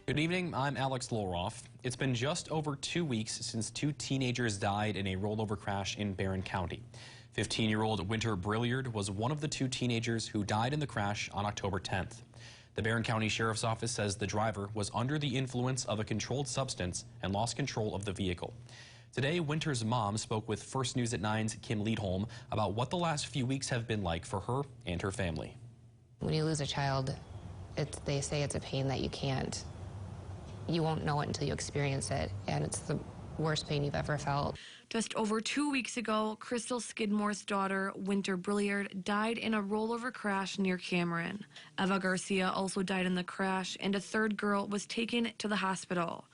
Good evening, I'm Alex Loroff. It's been just over 2 weeks since two teenagers died in a rollover crash in Barron County. 15-year-old Winter Brilliard was one of the two teenagers who died in the crash on October 10th. The Barron County Sheriff's Office says the driver was under the influence of a controlled substance and lost control of the vehicle. Today, Winter's mom spoke with First News at 9's Kim Liedholm about what the last few weeks have been like for her and her family. When you lose a child, they say it's a pain that you won't know it until you experience it, and it's the worst pain you've ever felt. Just over 2 weeks ago, Crystal Skidmore's daughter, Winter Brilliard, died in a rollover crash near Cameron. Eva Garcia also died in the crash, and a third girl was taken to the hospital.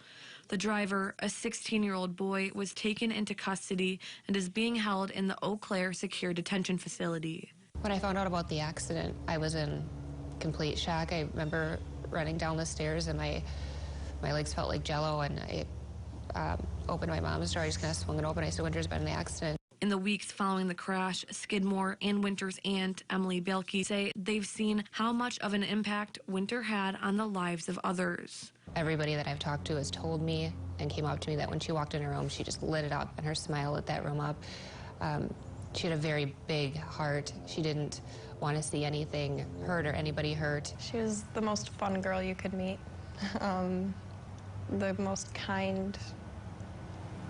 The driver, a 16-year-old boy, was taken into custody and is being held in the Eau Claire Secure Detention Facility. When I found out about the accident, I was in complete shock. I remember running down the stairs and my legs felt like jello, and I opened my mom's door. I just kind of swung it open. I said, Winter's been in an accident. In the weeks following the crash, Skidmore and Winter's aunt, Emily Bielke, say they've seen how much of an impact Winter had on the lives of others. Everybody that I've talked to has told me and came up to me that when she walked in her room, she just lit it up, and her smile lit that room up. She had a very big heart. She didn't want to see anything hurt or anybody hurt. She was the most fun girl you could meet. The most kind,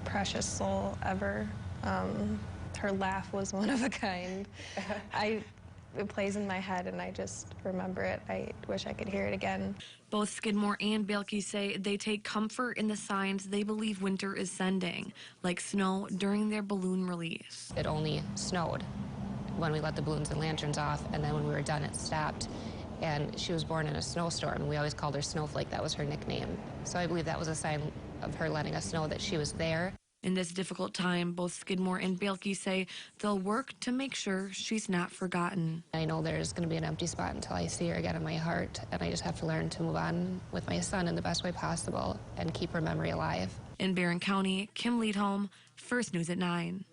precious soul ever. Her laugh was one of a kind. It plays in my head, and I just remember it. I wish I could hear it again. Both Skidmore and Bielke say they take comfort in the signs they believe Winter is sending, like snow during their balloon release. It only snowed when we let the balloons and lanterns off, and then when we were done, it stopped. And she was born in a snowstorm, and we always called her Snowflake. That was her nickname. So I believe that was a sign of her letting us know that she was there. In this difficult time, both Skidmore and Bielke say they'll work to make sure she's not forgotten. I know there's going to be an empty spot until I see her again in my heart, and I just have to learn to move on with my son in the best way possible and keep her memory alive. In Barron County, Kim Liedholm, First News at 9.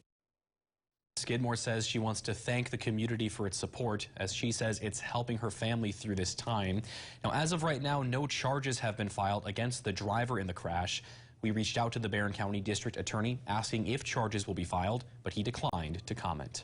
Skidmore says she wants to thank the community for its support, as she says it's helping her family through this time. Now, as of right now, no charges have been filed against the driver in the crash. We reached out to the Barron County District Attorney asking if charges will be filed, but he declined to comment.